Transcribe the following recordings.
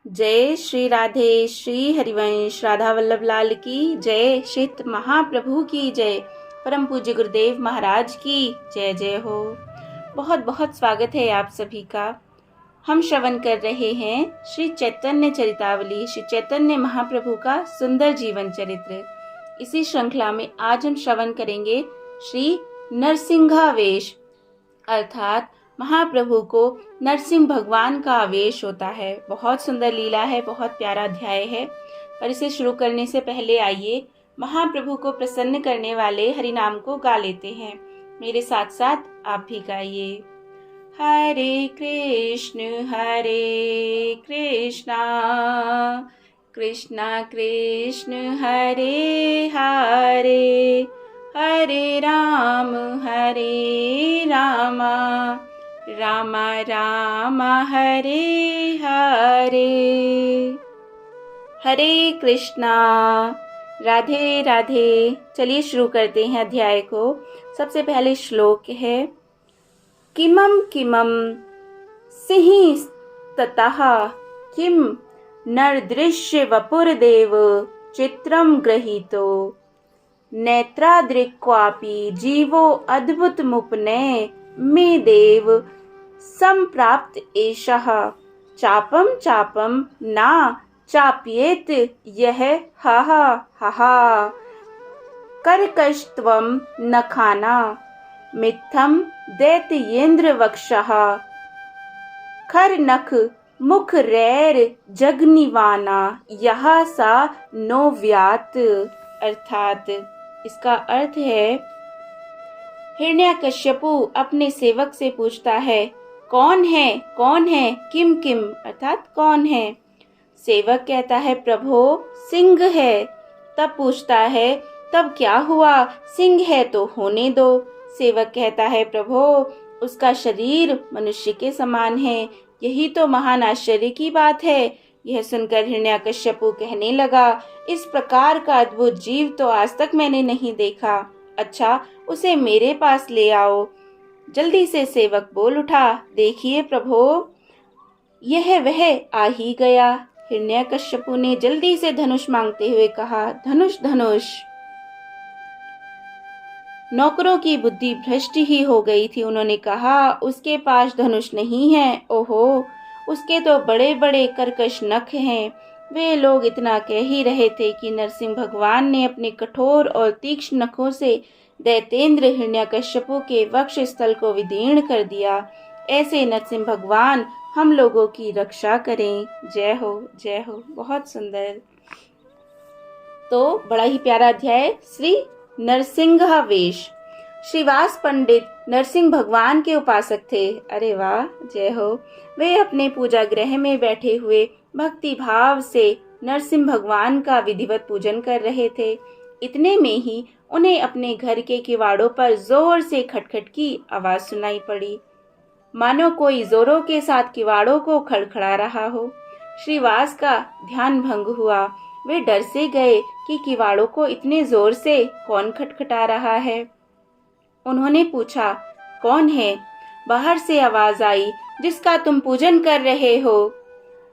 जय श्री राधे। श्री हरिवंश राधा वल्लभ लाल की जय। श्रीत महाप्रभु की जय। परम पूज्य गुरुदेव महाराज की जय जय हो। बहुत बहुत स्वागत है आप सभी का। हम श्रवण कर रहे हैं श्री चैतन्य चरितावली, श्री चैतन्य महाप्रभु का सुंदर जीवन चरित्र। इसी श्रृंखला में आज हम श्रवण करेंगे श्री नरसिंहावेश, अर्थात महाप्रभु को नरसिंह भगवान का आवेश होता है। बहुत सुंदर लीला है, बहुत प्यारा अध्याय है। पर इसे शुरू करने से पहले आइए महाप्रभु को प्रसन्न करने वाले हरि नाम को गा लेते हैं। मेरे साथ साथ आप भी गाइए। हरे कृष्ण कृष्ण कृष्ण हरे हरे, हरे राम राम राम हरे हरे। हरे कृष्णा। राधे राधे। चलिए शुरू करते हैं अध्याय को। सबसे पहले श्लोक है किमं किमं सिंहस्ततः किम नरदृश्य वपुर्देव चित्रं गृहीतो नेत्रादृक्वापि जीवो अद्भुतमुपने मे देव संप्राप्त एषः चापम चापम ना चाप्येत यह हा कर्कशत्वं नखाना मित्थं दैत्येन्द्र वक्षः खरनख मुख रैर जगनिवाना यह सा नो व्यात। अर्थात इसका अर्थ है, हिरण्यकश्यपु अपने सेवक से पूछता है कौन है, किम किम अर्थात कौन है। सेवक कहता है प्रभो सिंह है। तब पूछता है तब क्या हुआ, सिंह है तो होने दो। सेवक कहता है प्रभो उसका शरीर मनुष्य के समान है, यही तो महान आश्चर्य की बात है। यह सुनकर हिरण्यकश्यपु कहने लगा इस प्रकार का अद्भुत जीव तो आज तक मैंने नहीं देखा। अच्छा उसे मेरे पास ले आओ। जल्दी से सेवक बोल उठा देखिए प्रभो यह वह आ ही गया। हिरण्यकश्यपु ने जल्दी से धनुष मांगते हुए कहा धनुष धनुष। नौकरों की बुद्धि भ्रष्ट ही हो गई थी। उन्होंने कहा उसके पास धनुष नहीं है। ओहो उसके तो बड़े बड़े कर्कश नख हैं। वे लोग इतना कह ही रहे थे कि नरसिंह भगवान ने अपने कठोर और तीक्ष्ण नखों से दैत्येंद्र हिरण्यकश्यपु के वक्ष स्थल को विदीर्ण कर दिया। ऐसे नरसिंह भगवान हम लोगों की रक्षा करें। जय हो। बहुत सुंदर। तो बड़ा ही प्यारा अध्याय श्री नरसिंहावेश। श्रीवास पंडित नरसिंह भगवान के उपासक थे। अरे वाह, जय हो। वे अपने पूजा गृह में बैठे हुए भक्ति भाव से नरसिंह भगवान का विधिवत पूजन कर रहे थे। इतने में ही उन्हें अपने घर के किवाड़ों पर जोर से खटखट की आवाज सुनाई पड़ी, मानो कोई जोरों के साथ किवाड़ों को खड़खड़ा रहा हो। श्रीवास का ध्यान भंग हुआ। वे डर से गए कि किवाड़ों को इतने जोर से कौन खटखटा रहा है। उन्होंने पूछा कौन है। बाहर से आवाज आई जिसका तुम पूजन कर रहे हो,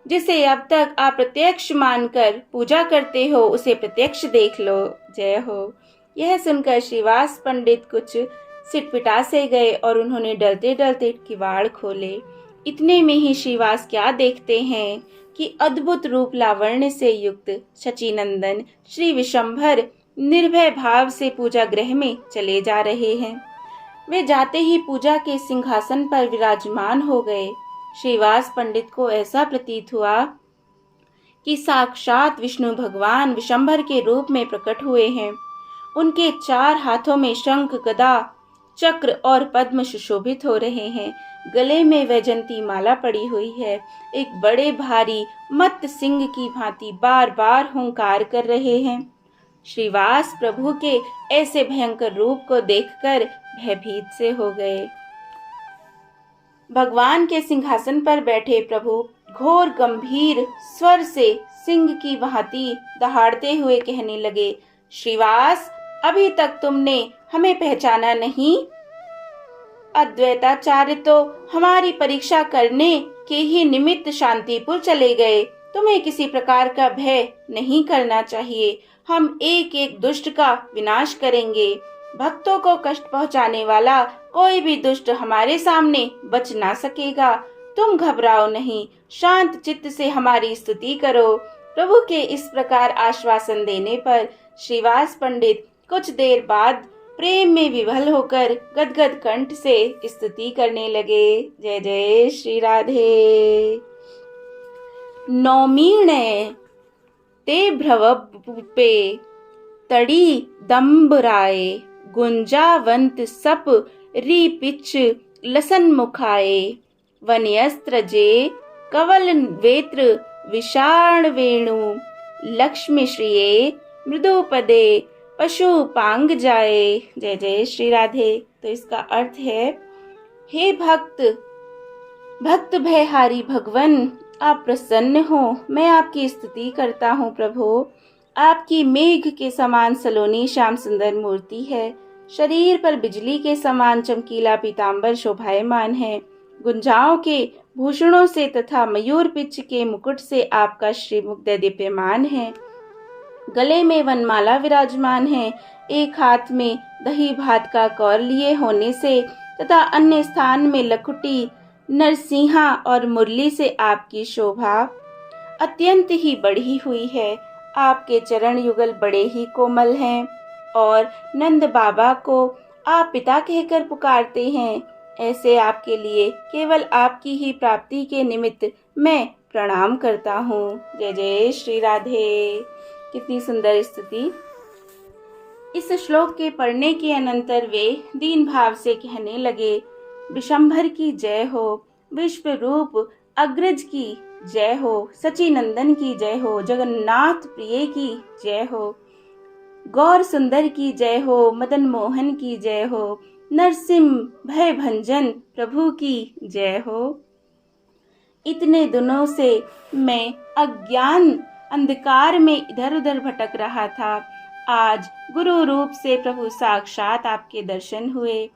जिसे अब तक अप्रत्यक्ष मानकर पूजा करते हो उसे प्रत्यक्ष देख लो। जय हो। यह सुनकर श्रीवास पंडित कुछ सिटपिटा से गए और उन्होंने डरते डरते किवाड़ खोले। इतने में ही श्रीवास क्या देखते हैं कि अद्भुत रूप लावण्य से युक्त शचीनंदन श्री विशंभर निर्भय भाव से पूजा गृह में चले जा रहे हैं। वे जाते ही पूजा के सिंहासन पर विराजमान हो गए। श्रीवास पंडित को ऐसा प्रतीत हुआ कि साक्षात विष्णु भगवान विशंभर के रूप में प्रकट हुए हैं। उनके 4 हाथों में शंख गदा चक्र और पद्म सुशोभित हो रहे हैं। गले में वैजंती माला पड़ी हुई है। एक बड़े भारी मत्त सिंह की भांति बार बार हुंकार कर रहे हैं। श्रीवास प्रभु के ऐसे भयंकर रूप को देखकर भयभीत से हो गए। भगवान के सिंहासन पर बैठे प्रभु घोर गंभीर स्वर से सिंह की भांति दहाड़ते हुए कहने लगे, श्रीवास अभी तक तुमने हमें पहचाना नहीं। अद्वैताचार्य तो हमारी परीक्षा करने के ही निमित्त शांतिपुर चले गए। तुम्हें किसी प्रकार का भय नहीं करना चाहिए। हम एक एक दुष्ट का विनाश करेंगे। भक्तों को कष्ट पहुंचाने वाला कोई भी दुष्ट हमारे सामने बच ना सकेगा। तुम घबराओ नहीं, शांत चित्त से हमारी स्तुति करो। प्रभु के इस प्रकार आश्वासन देने पर श्रीवास पंडित कुछ देर बाद प्रेम में विभल होकर गदगद कंठ से स्तुति करने लगे। जय जय श्री राधे। नौमीणे ते भ्रवपुपे तड़ी दम्बराए, गुंजावंत सप रिपिच लसन मुखाए, वन्यस्त्र जे कवल वेत्र विषाण वेणु, लक्ष्मी श्रिये मृदुपदे पशु पांग जाए। जय जय श्री राधे। तो इसका अर्थ है, हे भक्त भयहारी भगवन, आप प्रसन्न हो। मैं आपकी स्तुति करता हूँ प्रभु। आपकी मेघ के समान सलोनी श्याम सुंदर मूर्ति है। शरीर पर बिजली के समान चमकीला पीतांबर शोभायमान है। गुंजाओं के भूषणों से तथा मयूर पिच के मुकुट से आपका श्रीमुख दीप्यमान है। गले में वनमाला विराजमान है। एक हाथ में दही भात का कौर लिए होने से तथा अन्य स्थान में लखुटी, नरसिंहा और मुरली से आपकी शोभा अत्यंत ही बढ़ी हुई है। आपके चरण युगल बड़े ही कोमल हैं और नंद बाबा को आप पिता कहकर पुकारते हैं। ऐसे आपके लिए केवल आपकी ही प्राप्ति के निमित्त मैं प्रणाम करता हूँ। जय जय श्री राधे। कितनी सुंदर स्तुति। इस श्लोक के पढ़ने के अनंतर वे दीन भाव से कहने लगे, विशंभर की जय हो, विश्व रूप अग्रज की जय हो, सचिनंदन की जय हो, जगन्नाथ प्रिय की जय हो, गौर सुंदर की जय हो, मदन मोहन की जय हो, नरसिंह भय भंजन प्रभु की जय हो। इतने दिनों से मैं अज्ञान अंधकार में इधर उधर भटक रहा था। आज गुरु रूप से प्रभु साक्षात आपके दर्शन हुए।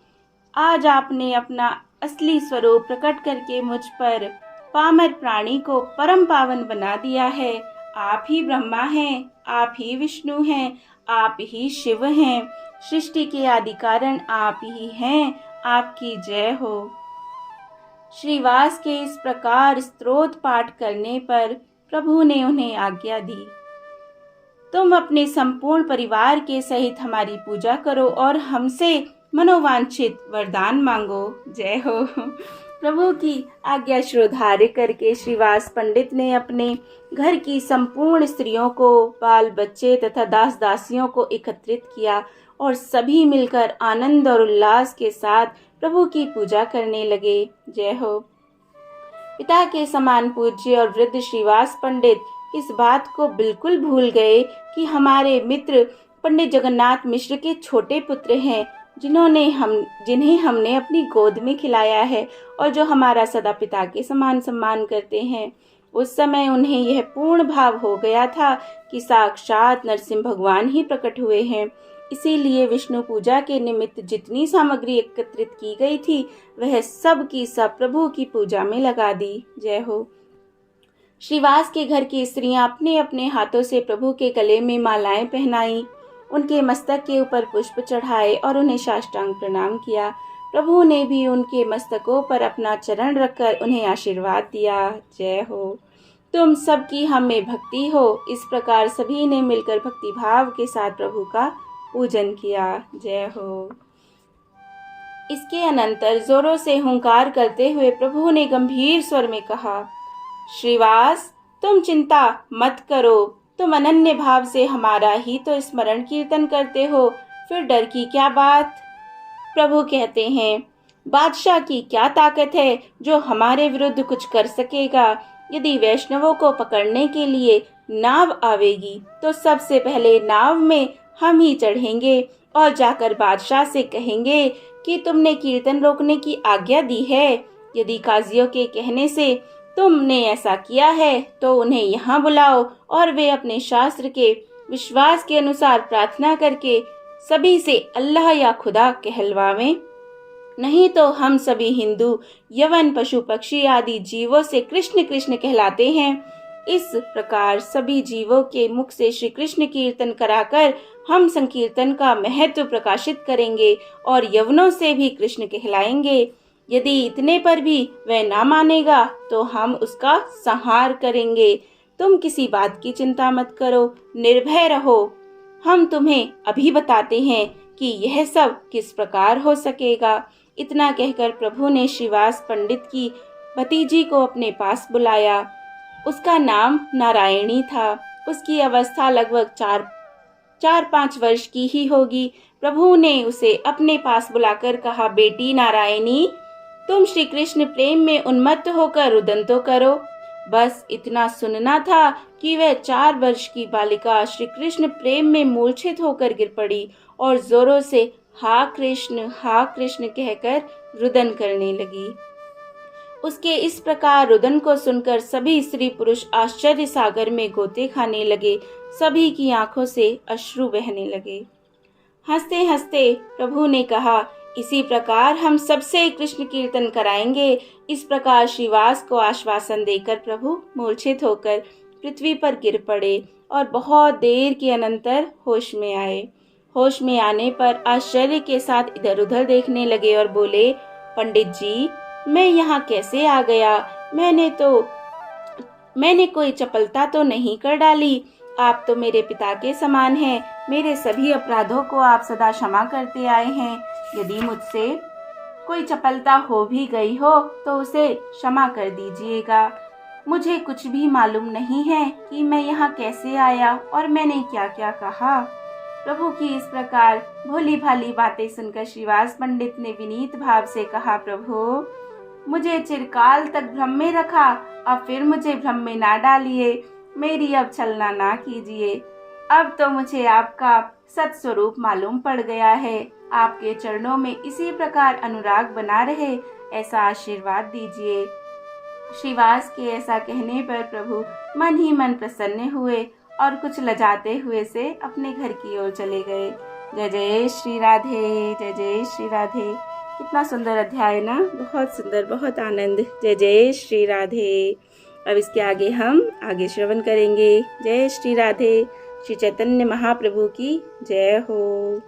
आज आपने अपना असली स्वरूप प्रकट करके मुझ पर पामर प्राणी को परम पावन बना दिया है। आप ही ब्रह्मा हैं, आप ही विष्णु हैं, आप ही शिव हैं। सृष्टि के आदि कारण आप ही हैं। आपकी जय हो। श्रीवास के इस प्रकार स्तोत्र पाठ करने पर प्रभु ने उन्हें आज्ञा दी, तुम अपने संपूर्ण परिवार के सहित हमारी पूजा करो और हमसे मनोवांछित वरदान मांगो। जय हो। प्रभु की आज्ञा श्रोधार्य करके श्रीवास पंडित ने अपने घर की संपूर्ण स्त्रियों को, बाल बच्चे तथा दास दासियों को एकत्रित किया और सभी मिलकर आनंद और उल्लास के साथ प्रभु की पूजा करने लगे। जय हो। पिता के समान पूज्य और वृद्ध श्रीवास पंडित इस बात को बिल्कुल भूल गए कि हमारे मित्र पंडित जगन्नाथ मिश्र के छोटे पुत्र हैं, जिन्हें हमने अपनी गोद में खिलाया है और जो हमारा सदा पिता के समान सम्मान करते हैं। उस समय उन्हें यह पूर्ण भाव हो गया था कि साक्षात नरसिंह भगवान ही प्रकट हुए हैं। इसीलिए विष्णु पूजा के निमित्त जितनी सामग्री एकत्रित की गई थी वह सब की सब प्रभु की पूजा में लगा दी। जय हो। श्रीवास के घर की स्त्रियां अपने अपने हाथों से प्रभु के गले में मालाएं पहनाई, उनके मस्तक के ऊपर पुष्प चढ़ाए और उन्हें साष्टांग प्रणाम किया। प्रभु ने भी उनके मस्तकों पर अपना चरण रखकर उन्हें आशीर्वाद दिया। जय हो। तुम सबकी हम में भक्ति हो। इस प्रकार सभी ने मिलकर भक्ति भाव के साथ प्रभु का पूजन किया। जय हो। इसके अनंतर जोरों से हुंकार करते हुए प्रभु ने गंभीर स्वर में कहा, श्रीवास, तुम चिंता मत करो। तुम अनन्य भाव से हमारा ही तो स्मरण कीर्तन करते हो, फिर डर की क्या बात। प्रभु कहते हैं, बादशाह की क्या ताकत है जो हमारे विरुद्ध कुछ कर सकेगा। यदि वैष्णवों को पकड़ने के लिए नाव आवेगी तो सबसे पहले नाव में हम ही चढ़ेंगे और जाकर बादशाह से कहेंगे कि तुमने कीर्तन रोकने की आज्ञा दी है। यदि काजियों के कहने से तुमने ऐसा किया है तो उन्हें यहाँ बुलाओ और वे अपने शास्त्र के विश्वास के अनुसार प्रार्थना करके सभी से अल्लाह या खुदा कहलवावें। नहीं तो हम सभी हिंदू यवन पशु पक्षी आदि जीवों से कृष्ण कृष्ण कहलाते हैं। इस प्रकार सभी जीवों के मुख से श्री कृष्ण कीर्तन कराकर हम संकीर्तन का महत्व प्रकाशित करेंगे और यवनों से भी कृष्ण कहलाएंगे। यदि इतने पर भी वह ना मानेगा तो हम उसका संहार करेंगे। तुम किसी बात की चिंता मत करो, निर्भय रहो। हम तुम्हें अभी बताते हैं कि यह सब किस प्रकार हो सकेगा। इतना कहकर प्रभु ने श्रीवास पंडित की भतीजी को अपने पास बुलाया। उसका नाम नारायणी था। उसकी अवस्था लगभग 4-5 वर्ष की ही होगी। प्रभु ने उसे अपने पास बुलाकर कहा, बेटी नारायणी, तुम श्री कृष्ण प्रेम में उन्मत्त होकर रुदन तो करो। बस इतना सुनना था कि वह 4 वर्ष की बालिका श्री कृष्ण प्रेम में मूर्छित होकर गिर पड़ी और जोरों से हा कृष्ण कहकर रुदन करने लगी। उसके इस प्रकार रुदन को सुनकर सभी स्त्री पुरुष आश्चर्य सागर में गोते खाने लगे। सभी की आंखों से अश्रु बहने लगे। हंसते हंसते प्रभु ने कहा, इसी प्रकार हम सबसे कृष्ण कीर्तन कराएंगे। इस प्रकार श्रीवास को आश्वासन देकर प्रभु मूर्छित होकर पृथ्वी पर गिर पड़े और बहुत देर के अनंतर होश में आए। होश में आने पर आश्चर्य के साथ इधर उधर देखने लगे और बोले, पंडित जी, मैं यहाँ कैसे आ गया? मैंने कोई चपलता तो नहीं कर डाली। आप तो मेरे पिता के समान हैं। मेरे सभी अपराधों को आप सदा क्षमा करते आए हैं। यदि मुझसे कोई चपलता हो भी गई हो तो उसे क्षमा कर दीजिएगा। मुझे कुछ भी मालूम नहीं है कि मैं यहाँ कैसे आया और मैंने क्या क्या कहा। प्रभु की इस प्रकार भोली भाली बातें सुनकर श्रीवास पंडित ने विनीत भाव से कहा, प्रभु, मुझे चिरकाल तक भ्रम में रखा, अब फिर मुझे भ्रम में ना डालिए। मेरी अब छलना ना कीजिए। अब तो मुझे आपका सत्स्वरूप मालूम पड़ गया है। आपके चरणों में इसी प्रकार अनुराग बना रहे, ऐसा आशीर्वाद दीजिए। श्रीवास के ऐसा कहने पर प्रभु मन ही मन प्रसन्न हुए और कुछ लजाते हुए से अपने घर की ओर चले गए। जय जय श्री राधे, जय जय श्री राधे। कितना सुंदर अध्याय ना, बहुत सुंदर, बहुत आनंद। जय जय श्री राधे। अब इसके आगे हम श्रवण करेंगे। जय श्री राधे। श्री चैतन्य महाप्रभु की जय हो।